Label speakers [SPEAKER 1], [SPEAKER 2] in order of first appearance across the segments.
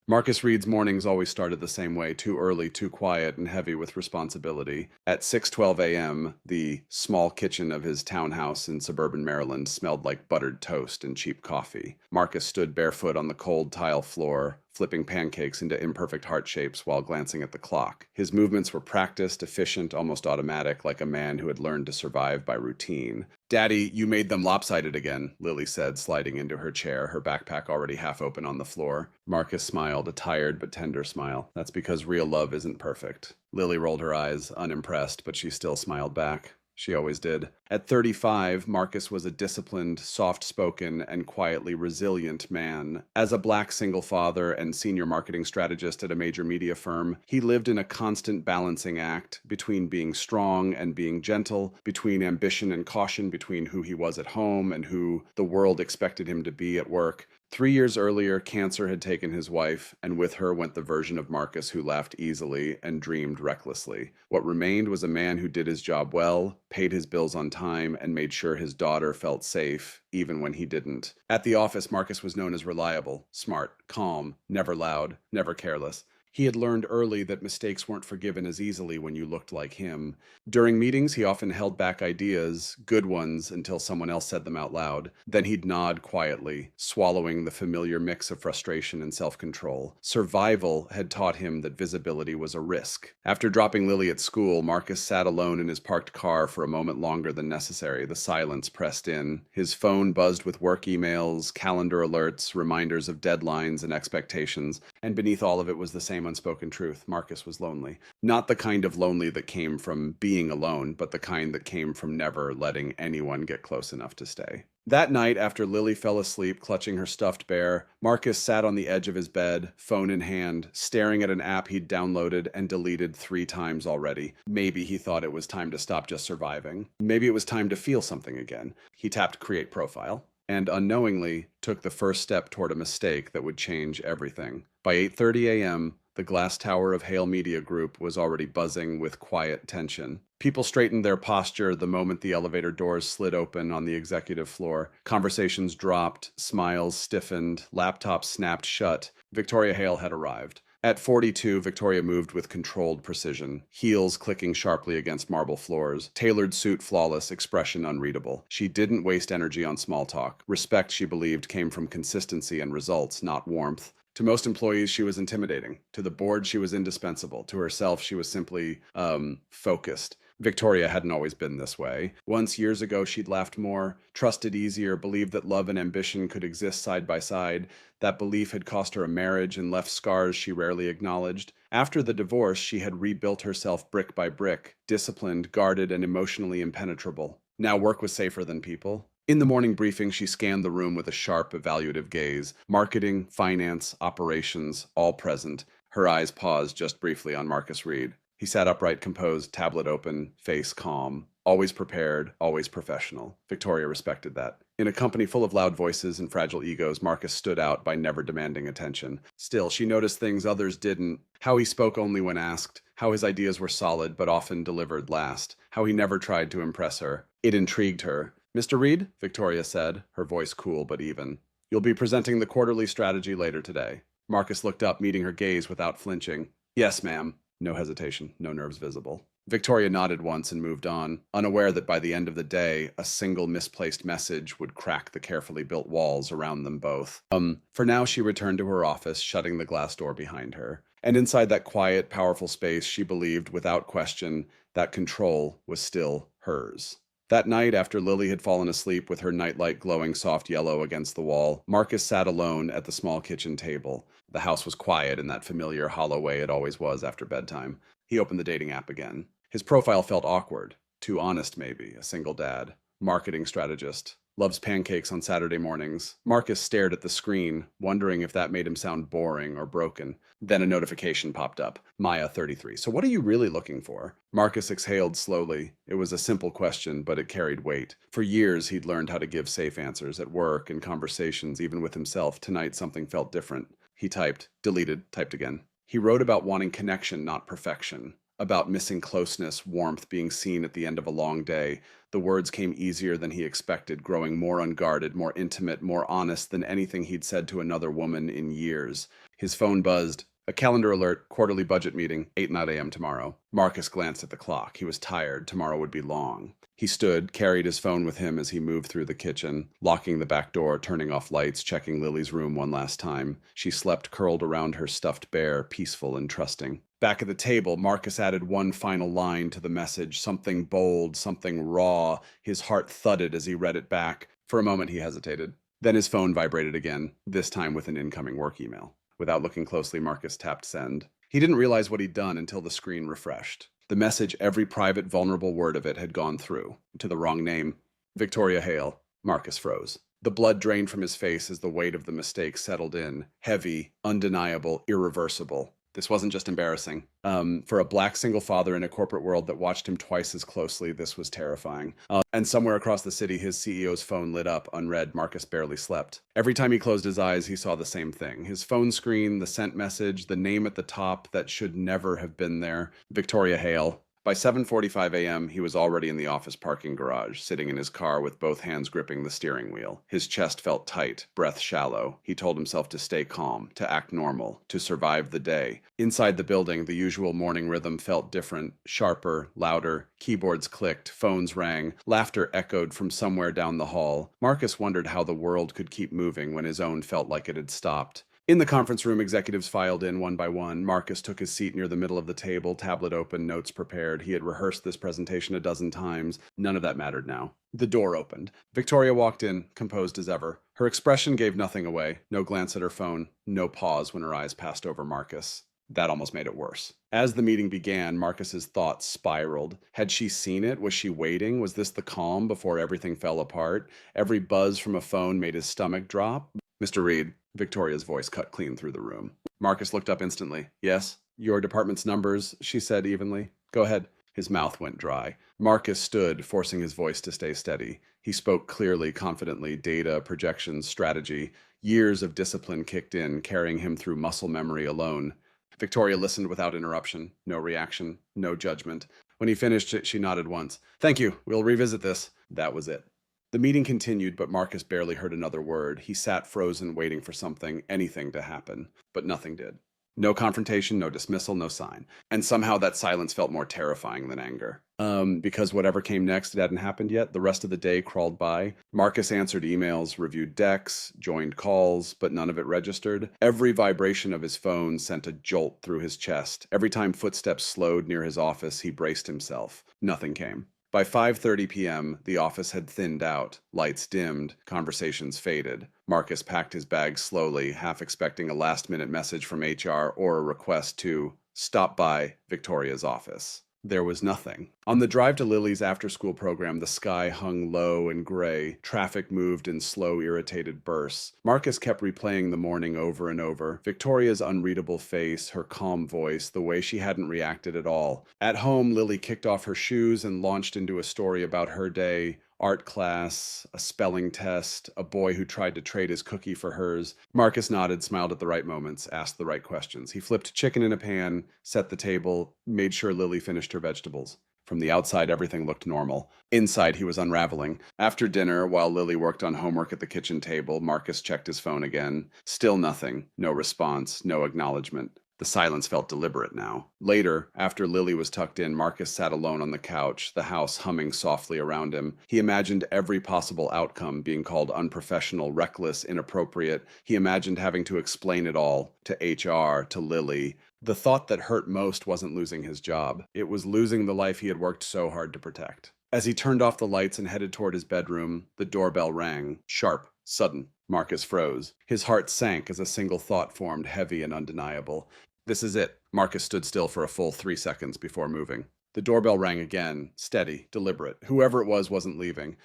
[SPEAKER 1] Marcus Reed's mornings always started the same way, too early, too quiet, and heavy with responsibility. At 6:12 a.m., the small kitchen of his townhouse in suburban Maryland smelled like buttered toast and cheap coffee. Marcus stood barefoot on the cold tile floor, flipping pancakes into imperfect heart shapes while glancing at the clock. His movements were practiced, efficient, almost automatic, like a man who had learned to survive by routine. "Daddy, you made them lopsided again," Lily said, sliding into her chair, her backpack already half open on the floor. Marcus smiled, a tired but tender smile. "That's because real love isn't perfect." Lily rolled her eyes, unimpressed, but she still smiled back. She always did. At 35, Marcus was a disciplined, soft-spoken, and quietly resilient man. As a black single father and senior marketing strategist at a major media firm, he lived in a constant balancing act between being strong and being gentle, between ambition and caution, between who he was at home and who the world expected him to be at work. 3 years earlier, cancer had taken his wife, and with her went the version of Marcus who laughed easily and dreamed recklessly. What remained was a man who did his job well, paid his bills on time, and made sure his daughter felt safe, even when he didn't. At the office, Marcus was known as reliable, smart, calm, never loud, never careless. He had learned early that mistakes weren't forgiven as easily when you looked like him. During meetings, he often held back ideas, good ones, until someone else said them out loud. Then he'd nod quietly, swallowing the familiar mix of frustration and self-control. Survival had taught him that visibility was a risk. After dropping Lily at school, Marcus sat alone in his parked car for a moment longer than necessary. The silence pressed in. His phone buzzed with work emails, calendar alerts, reminders of deadlines and expectations, and beneath all of it was the same unspoken truth. Marcus was lonely. Not the kind of lonely that came from being alone, but the kind that came from never letting anyone get close enough to stay. That night, after Lily fell asleep, clutching her stuffed bear, Marcus sat on the edge of his bed, phone in hand, staring at an app he'd downloaded and deleted 3 times already. Maybe he thought it was time to stop just surviving. Maybe it was time to feel something again. He tapped Create Profile, and unknowingly took the first step toward a mistake that would change everything. By 8:30 a.m., the glass tower of Hale Media Group was already buzzing with quiet tension. People straightened their posture the moment the elevator doors slid open on the executive floor. Conversations dropped, smiles stiffened, laptops snapped shut. Victoria Hale had arrived. At 42, Victoria moved with controlled precision, heels clicking sharply against marble floors, tailored suit flawless, expression unreadable. She didn't waste energy on small talk. Respect, she believed, came from consistency and results, not warmth. To most employees, she was intimidating. To the board, she was indispensable. To herself, she was simply, focused. Victoria hadn't always been this way. Once, years ago, she'd laughed more, trusted easier, believed that love and ambition could exist side by side. That belief had cost her a marriage and left scars she rarely acknowledged. After the divorce, she had rebuilt herself brick by brick, disciplined, guarded, and emotionally impenetrable. Now work was safer than people. In the morning briefing, she scanned the room with a sharp, evaluative gaze. Marketing, finance, operations, all present. Her eyes paused just briefly on Marcus Reed. He sat upright, composed, tablet open, face calm. Always prepared, always professional. Victoria respected that. In a company full of loud voices and fragile egos, Marcus stood out by never demanding attention. Still, she noticed things others didn't. How he spoke only when asked. How his ideas were solid but often delivered last. How he never tried to impress her. It intrigued her. "Mr. Reed," Victoria said, her voice cool but even. "You'll be presenting the quarterly strategy later today." Marcus looked up, meeting her gaze without flinching. "Yes, ma'am." No hesitation, no nerves visible. Victoria nodded once and moved on, unaware that by the end of the day, a single misplaced message would crack the carefully built walls around them both. For now, she returned to her office, shutting the glass door behind her. And inside that quiet, powerful space, she believed, without question, that control was still hers. That night, after Lily had fallen asleep with her nightlight glowing soft yellow against the wall, Marcus sat alone at the small kitchen table. The house was quiet in that familiar, hollow way it always was after bedtime. He opened the dating app again. His profile felt awkward. Too honest, maybe. A single dad. Marketing strategist. Loves pancakes on Saturday mornings. Marcus stared at the screen, wondering if that made him sound boring or broken. Then a notification popped up. Maya, 33. "So what are you really looking for?" Marcus exhaled slowly. It was a simple question, but it carried weight. For years, he'd learned how to give safe answers at work, in conversations, even with himself. Tonight, something felt different. He typed, deleted, typed again. He wrote about wanting connection, not perfection. about missing closeness, warmth, being seen at the end of a long day. The words came easier than he expected, growing more unguarded, more intimate, more honest than anything he'd said to another woman in years. His phone buzzed. A calendar alert, quarterly budget meeting, 8:09 a.m. tomorrow. Marcus glanced at the clock. He was tired. Tomorrow would be long. He stood, carried his phone with him as he moved through the kitchen, locking the back door, turning off lights, checking Lily's room one last time. She slept curled around her stuffed bear, peaceful and trusting. Back at the table, Marcus added one final line to the message, something bold, something raw. His heart thudded as he read it back. For a moment, he hesitated. Then his phone vibrated again, this time with an incoming work email. Without looking closely, Marcus tapped send. He didn't realize what he'd done until the screen refreshed. The message, every private, vulnerable word of it, had gone through. To the wrong name. Victoria Hale. Marcus froze. The blood drained from his face as the weight of the mistake settled in. Heavy, undeniable, irreversible. This wasn't just embarrassing. For a black single father in a corporate world that watched him twice as closely, this was terrifying. And somewhere across the city, his CEO's phone lit up, unread. Marcus barely slept. Every time he closed his eyes, he saw the same thing. His phone screen, the sent message, the name at the top that should never have been there. Victoria Hale. By 7:45 a.m., he was already in the office parking garage, sitting in his car with both hands gripping the steering wheel. His chest felt tight, breath shallow. He told himself to stay calm, to act normal, to survive the day. Inside the building, the usual morning rhythm felt different, sharper, louder. Keyboards clicked, phones rang, laughter echoed from somewhere down the hall. Marcus wondered how the world could keep moving when his own felt like it had stopped. In the conference room, executives filed in one by one. Marcus took his seat near the middle of the table, tablet open, notes prepared. He had rehearsed this presentation a dozen times. None of that mattered now. The door opened. Victoria walked in, composed as ever. Her expression gave nothing away. No glance at her phone. No pause when her eyes passed over Marcus. That almost made it worse. As the meeting began, Marcus's thoughts spiraled. Had she seen it? Was she waiting? Was this the calm before everything fell apart? Every buzz from a phone made his stomach drop. Mr. Reed. Victoria's voice cut clean through the room. Marcus looked up instantly. Yes? Your department's numbers, she said evenly. Go ahead. His mouth went dry. Marcus stood, forcing his voice to stay steady. He spoke clearly, confidently, data, projections, strategy. Years of discipline kicked in, carrying him through muscle memory alone. Victoria listened without interruption. No reaction, no judgment. When he finished, she nodded once. Thank you. We'll revisit this. That was it. The meeting continued, but Marcus barely heard another word. He sat frozen, waiting for something, anything to happen. But nothing did. No confrontation, no dismissal, no sign. And somehow that silence felt more terrifying than anger. Because whatever came next, it hadn't happened yet. The rest of the day crawled by. Marcus answered emails, reviewed decks, joined calls, but none of it registered. Every vibration of his phone sent a jolt through his chest. Every time footsteps slowed near his office, he braced himself. Nothing came. By 5:30 p.m., the office had thinned out, lights dimmed, conversations faded. Marcus packed his bag slowly, half expecting a last-minute message from HR or a request to stop by Victoria's office. There was nothing. On the drive to Lily's after-school program, the sky hung low and gray. Traffic moved in slow, irritated bursts. Marcus kept replaying the morning over and over. Victoria's unreadable face, her calm voice, the way she hadn't reacted at all. At home, Lily kicked off her shoes and launched into a story about her day. Art class, a spelling test, a boy who tried to trade his cookie for hers. Marcus nodded, smiled at the right moments, asked the right questions. He flipped chicken in a pan, set the table, made sure Lily finished her vegetables. From the outside, everything looked normal. Inside, he was unraveling. After dinner, while Lily worked on homework at the kitchen table, Marcus checked his phone again. Still nothing. No response, no acknowledgement. The silence felt deliberate now. Later, after Lily was tucked in, Marcus sat alone on the couch, the house humming softly around him. He imagined every possible outcome being called unprofessional, reckless, inappropriate. He imagined having to explain it all to HR, to Lily. The thought that hurt most wasn't losing his job. It was losing the life he had worked so hard to protect. As he turned off the lights and headed toward his bedroom, the doorbell rang. Sharp, sudden. Marcus froze. His heart sank as a single thought formed, heavy and undeniable. This is it. Marcus stood still for a full 3 seconds before moving. The doorbell rang again, steady, deliberate. Whoever it was wasn't leaving.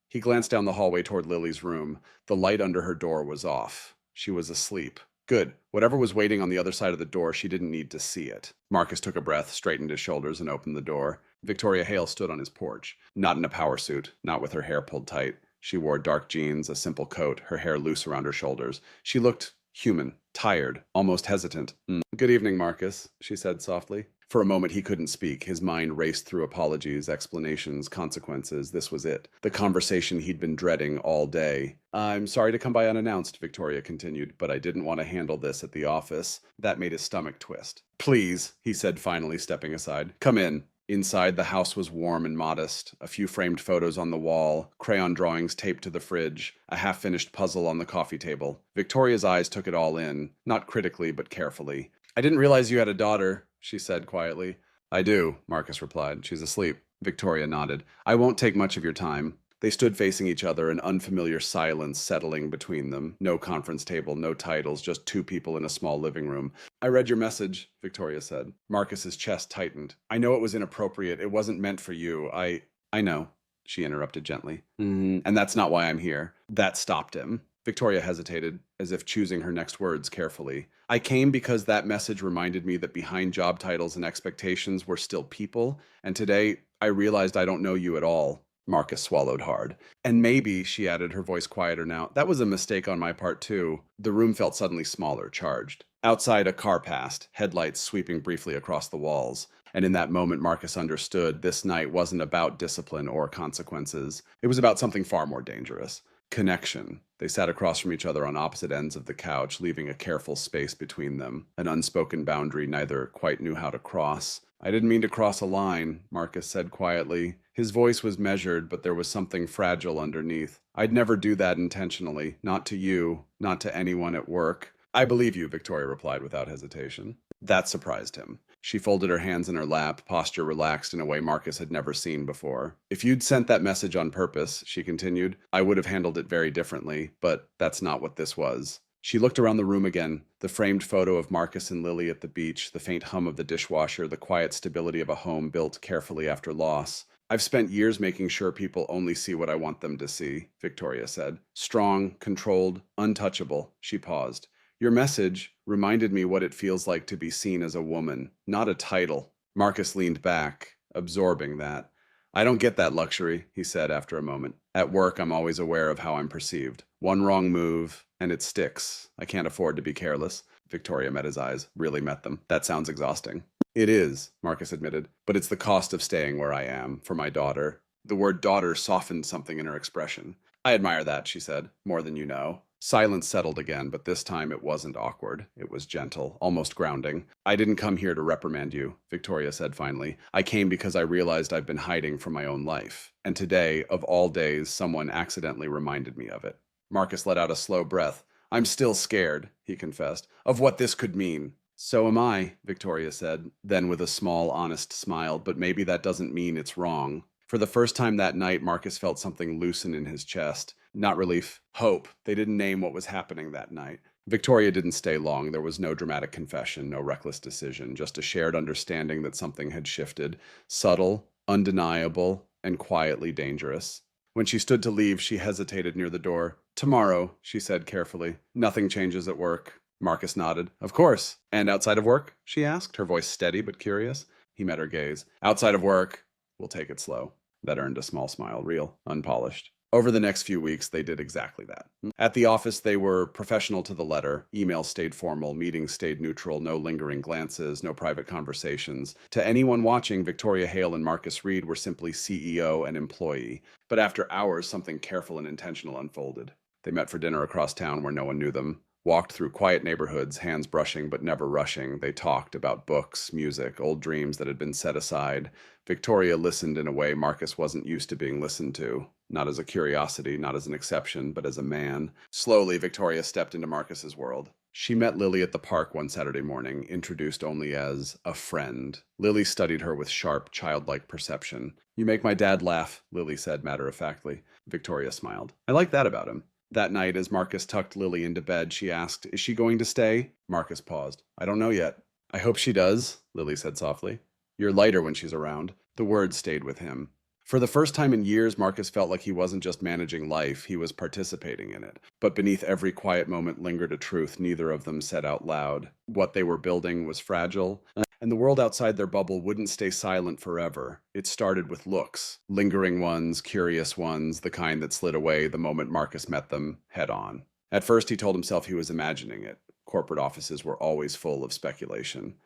[SPEAKER 1] He glanced down the hallway toward Lily's room. The light under her door was off. She was asleep. Good. Whatever was waiting on the other side of the door, she didn't need to see it. Marcus took a breath, straightened his shoulders, and opened the door. Victoria Hale stood on his porch. Not in a power suit, not with her hair pulled tight. She wore dark jeans, a simple coat, her hair loose around her shoulders. She looked human, tired, almost hesitant. Good evening, Marcus, she said softly. For a moment, he couldn't speak. His mind raced through apologies, explanations, consequences. This was it. The conversation he'd been dreading all day. "I'm sorry to come by unannounced," Victoria continued, "but I didn't want to handle this at the office." That made his stomach twist. "Please," he said, finally stepping aside. "Come in." Inside, the house was warm and modest. A few framed photos on the wall, crayon drawings taped to the fridge, a half-finished puzzle on the coffee table. Victoria's eyes took it all in, not critically, but carefully. "I didn't realize you had a daughter," she said quietly. "I do," Marcus replied. "She's asleep." Victoria nodded. "I won't take much of your time." They stood facing each other, an unfamiliar silence settling between them. No conference table, no titles, just two people in a small living room. "I read your message," Victoria said. Marcus's chest tightened. "I know it was inappropriate. It wasn't meant for you. I know," she interrupted gently. And that's not why I'm here." That stopped him. Victoria hesitated, as if choosing her next words carefully. "I came because that message reminded me that behind job titles and expectations were still people, and today I realized I don't know you at all." Marcus swallowed hard. "And maybe," she added, her voice quieter now, "that was a mistake on my part too." The room felt suddenly smaller, charged. Outside, a car passed, headlights sweeping briefly across the walls. And in that moment, Marcus understood this night wasn't about discipline or consequences. It was about something far more dangerous. Connection. They sat across from each other on opposite ends of the couch, leaving a careful space between them, an unspoken boundary neither quite knew how to cross. "I didn't mean to cross a line," Marcus said quietly. His voice was measured, but there was something fragile underneath. "I'd never do that intentionally. Not to you, not to anyone at work." "I believe you," Victoria replied without hesitation. That surprised him. She folded her hands in her lap, posture relaxed in a way Marcus had never seen before. "If you'd sent that message on purpose," she continued, "I would have handled it very differently, but that's not what this was." She looked around the room again, the framed photo of Marcus and Lily at the beach, the faint hum of the dishwasher, the quiet stability of a home built carefully after loss. "I've spent years making sure people only see what I want them to see," Victoria said. "Strong, controlled, untouchable." She paused. "Your message reminded me what it feels like to be seen as a woman, not a title." Marcus leaned back, absorbing that. "I don't get that luxury," he said after a moment. "At work, I'm always aware of how I'm perceived. One wrong move, and it sticks. I can't afford to be careless." Victoria met his eyes, really met them. "That sounds exhausting." "It is," Marcus admitted, "but it's the cost of staying where I am, for my daughter." The word daughter softened something in her expression. "I admire that," she said, "more than you know." Silence settled again, but this time it wasn't awkward. It was gentle, almost grounding. "I didn't come here to reprimand you," Victoria said finally. "I came because I realized I've been hiding from my own life. And today, of all days, someone accidentally reminded me of it." Marcus let out a slow breath. "I'm still scared," he confessed, "of what this could mean." "So am I," Victoria said, then with a small, honest smile, "but maybe that doesn't mean it's wrong." For the first time that night, Marcus felt something loosen in his chest. Not relief, hope. They didn't name what was happening that night. Victoria didn't stay long. There was no dramatic confession, no reckless decision, just a shared understanding that something had shifted, subtle, undeniable, and quietly dangerous. When she stood to leave, she hesitated near the door. "Tomorrow," she said carefully. "Nothing changes at work." Marcus nodded. "Of course." "And outside of work?" she asked, her voice steady but curious. He met her gaze. "Outside of work, we'll take it slow." That earned a small smile, real, unpolished. Over the next few weeks, they did exactly that. At the office, they were professional to the letter. Emails stayed formal, meetings stayed neutral, no lingering glances, no private conversations. To anyone watching, Victoria Hale and Marcus Reed were simply CEO and employee. But after hours, something careful and intentional unfolded. They met for dinner across town where no one knew them. Walked through quiet neighborhoods, hands brushing but never rushing. They talked about books, music, old dreams that had been set aside. Victoria listened in a way Marcus wasn't used to being listened to. Not as a curiosity, not as an exception, but as a man. Slowly, Victoria stepped into Marcus's world. She met Lily at the park one Saturday morning, introduced only as a friend. Lily studied her with sharp, childlike perception. "You make my dad laugh," Lily said matter-of-factly. Victoria smiled. "I like that about him." That night, as Marcus tucked Lily into bed, she asked, "Is she going to stay?" Marcus paused. "I don't know yet." "I hope she does," Lily said softly. "You're lighter when she's around." The words stayed with him. For the first time in years, Marcus felt like he wasn't just managing life, he was participating in it. But beneath every quiet moment lingered a truth neither of them said out loud. What they were building was fragile, and the world outside their bubble wouldn't stay silent forever. It started with looks, lingering ones, curious ones, the kind that slid away the moment Marcus met them head on. At first, he told himself he was imagining it. Corporate offices were always full of speculation.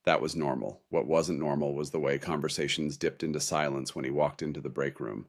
[SPEAKER 1] That was normal. What wasn't normal was the way conversations dipped into silence when he walked into the break room,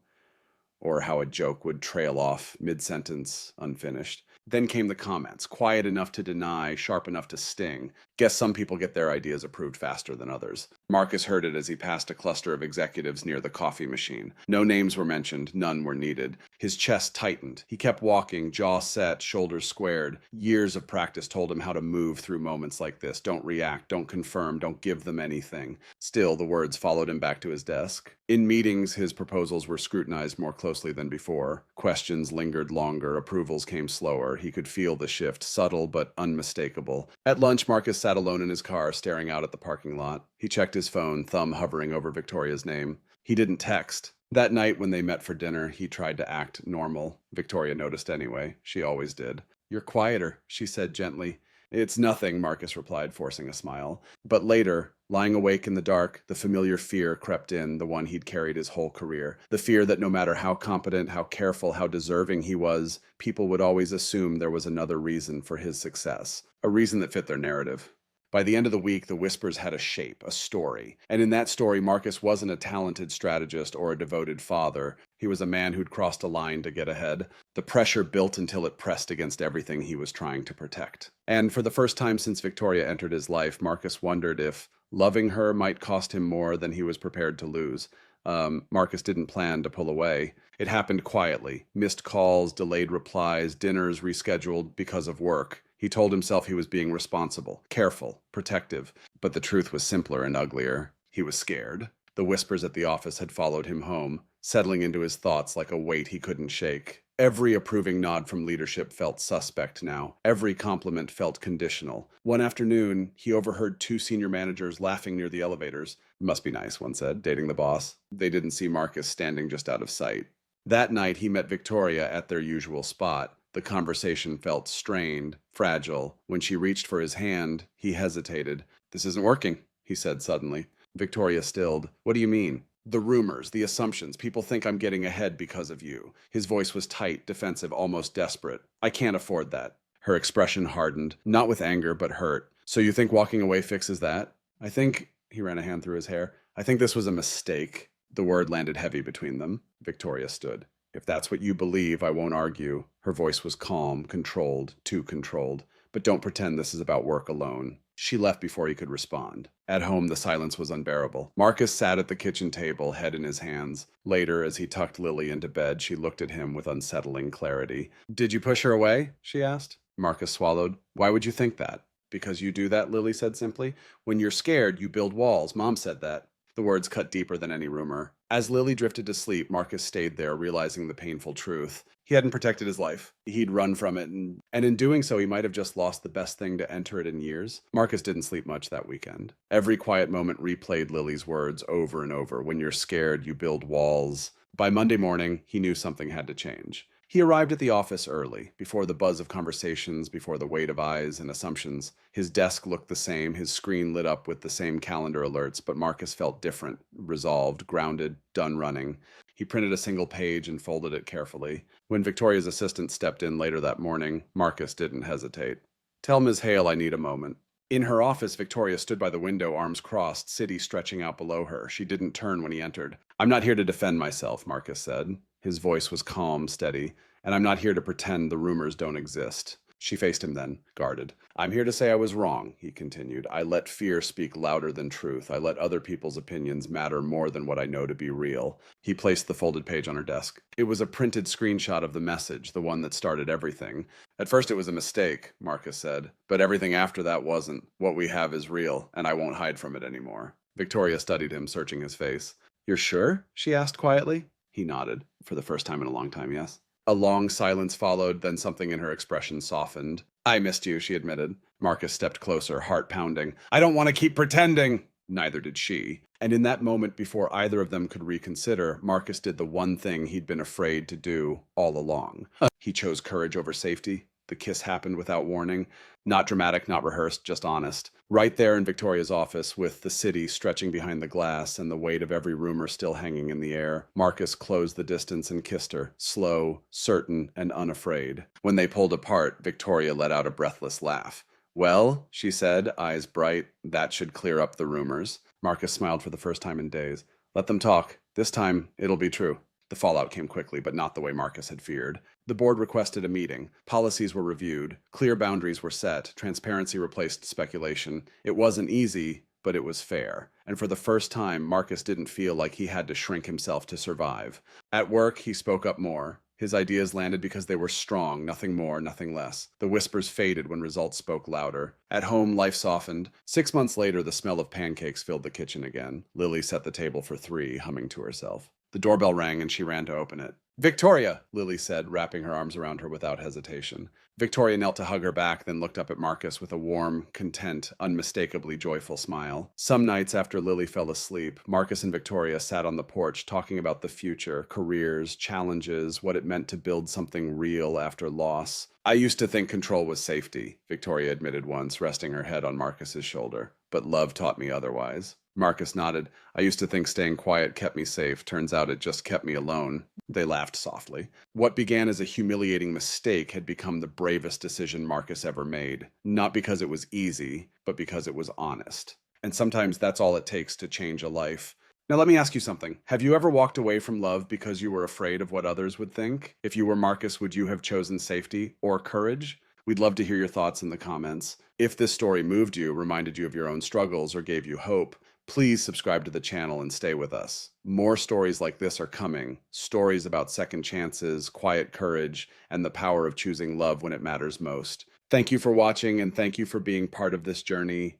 [SPEAKER 1] or how a joke would trail off mid-sentence, unfinished. Then came the comments, quiet enough to deny, sharp enough to sting. Guess some people get their ideas approved faster than others. Marcus heard it as he passed a cluster of executives near the coffee machine. No names were mentioned, none were needed. His chest tightened. He kept walking, jaw set, shoulders squared. Years of practice told him how to move through moments like this. Don't react, don't confirm, don't give them anything. Still, the words followed him back to his desk. In meetings, his proposals were scrutinized more closely than before. Questions lingered longer, approvals came slower. He could feel the shift, subtle but unmistakable. At lunch, Marcus sat alone in his car, staring out at the parking lot. He checked his phone, thumb hovering over Victoria's name. He didn't text. That night, when they met for dinner, he tried to act normal. Victoria noticed anyway. She always did. "You're quieter," she said gently. "It's nothing," Marcus replied, forcing a smile. But later, lying awake in the dark, the familiar fear crept in, the one he'd carried his whole career. The fear that no matter how competent, how careful, how deserving he was, people would always assume there was another reason for his success. A reason that fit their narrative. By the end of the week, the whispers had a shape, a story. And in that story, Marcus wasn't a talented strategist or a devoted father. He was a man who'd crossed a line to get ahead. The pressure built until it pressed against everything he was trying to protect. And for the first time since Victoria entered his life, Marcus wondered if loving her might cost him more than he was prepared to lose. Marcus didn't plan to pull away. It happened quietly. Missed calls, delayed replies, dinners rescheduled because of work. He told himself he was being responsible, careful, protective. But the truth was simpler and uglier. He was scared. The whispers at the office had followed him home, settling into his thoughts like a weight he couldn't shake. Every approving nod from leadership felt suspect now. Every compliment felt conditional. One afternoon, he overheard two senior managers laughing near the elevators. "Must be nice," one said, dating the boss. They didn't see Marcus standing just out of sight. That night, he met Victoria at their usual spot. The conversation felt strained, fragile. When she reached for his hand, he hesitated. "This isn't working," he said suddenly. Victoria stilled. "What do you mean?" "The rumors, the assumptions. People think I'm getting ahead because of you." His voice was tight, defensive, almost desperate. "I can't afford that." Her expression hardened, not with anger, but hurt. "So you think walking away fixes that?" "I think," he ran a hand through his hair, "I think this was a mistake." The word landed heavy between them. Victoria stood. "If that's what you believe, I won't argue." Her voice was calm, controlled, too controlled. "But don't pretend this is about work alone." She left before he could respond. At home, the silence was unbearable. Marcus sat at the kitchen table, head in his hands. Later, as he tucked Lily into bed, she looked at him with unsettling clarity. "Did you push her away?" she asked. Marcus swallowed. "Why would you think that?" "Because you do that," Lily said simply. "When you're scared, you build walls. Mom said that." The words cut deeper than any rumor. As Lily drifted to sleep, Marcus stayed there, realizing the painful truth. He hadn't protected his life. He'd run from it, and in doing so, he might have just lost the best thing to enter it in years. Marcus didn't sleep much that weekend. Every quiet moment replayed Lily's words over and over. When you're scared, you build walls. By Monday morning, he knew something had to change. He arrived at the office early, before the buzz of conversations, before the weight of eyes and assumptions. His desk looked the same, his screen lit up with the same calendar alerts, but Marcus felt different, resolved, grounded, done running. He printed a single page and folded it carefully. When Victoria's assistant stepped in later that morning, Marcus didn't hesitate. "Tell Ms. Hale I need a moment." In her office, Victoria stood by the window, arms crossed, city stretching out below her. She didn't turn when he entered. "I'm not here to defend myself," Marcus said. His voice was calm, steady. "And I'm not here to pretend the rumors don't exist." She faced him then, guarded. "I'm here to say I was wrong," he continued. "I let fear speak louder than truth. I let other people's opinions matter more than what I know to be real." He placed the folded page on her desk. It was a printed screenshot of the message, the one that started everything. "At first it was a mistake," Marcus said, "but everything after that wasn't. What we have is real, and I won't hide from it anymore." Victoria studied him, searching his face. "You're sure?" she asked quietly. He nodded. For the first time in a long time, yes. A long silence followed, then something in her expression softened. "I missed you," she admitted. Marcus stepped closer, heart pounding. "I don't want to keep pretending." Neither did she. And in that moment, before either of them could reconsider, Marcus did the one thing he'd been afraid to do all along. He chose courage over safety. The kiss happened without warning. Not dramatic, not rehearsed, just honest. Right there in Victoria's office, with the city stretching behind the glass and the weight of every rumor still hanging in the air, Marcus closed the distance and kissed her, slow, certain, and unafraid. When they pulled apart, Victoria let out a breathless laugh. Well, she said, eyes bright, that should clear up the rumors. Marcus smiled for the first time in days. Let them talk. This time, it'll be true. The fallout came quickly, but not the way Marcus had feared. The board requested a meeting. Policies were reviewed. Clear boundaries were set. Transparency replaced speculation. It wasn't easy, but it was fair. And for the first time, Marcus didn't feel like he had to shrink himself to survive. At work, he spoke up more. His ideas landed because they were strong, nothing more, nothing less. The whispers faded when results spoke louder. At home, life softened. 6 months later, the smell of pancakes filled the kitchen again. Lily set the table for three, humming to herself. The doorbell rang and she ran to open it. Victoria, Lily said, wrapping her arms around her without hesitation. Victoria knelt to hug her back, then looked up at Marcus with a warm, content, unmistakably joyful smile. Some nights after Lily fell asleep, Marcus and Victoria sat on the porch talking about the future, careers, challenges, what it meant to build something real after loss. I used to think control was safety, Victoria admitted once, resting her head on Marcus's shoulder. But love taught me otherwise. Marcus nodded. I used to think staying quiet kept me safe. Turns out it just kept me alone. They laughed softly. What began as a humiliating mistake had become the bravest decision Marcus ever made. Not because it was easy, but because it was honest. And sometimes that's all it takes to change a life. Now let me ask you something. Have you ever walked away from love because you were afraid of what others would think? If you were Marcus, would you have chosen safety or courage? We'd love to hear your thoughts in the comments. If this story moved you, reminded you of your own struggles, or gave you hope, please subscribe to the channel and stay with us. More stories like this are coming. Stories about second chances, quiet courage, and the power of choosing love when it matters most. Thank you for watching, and thank you for being part of this journey.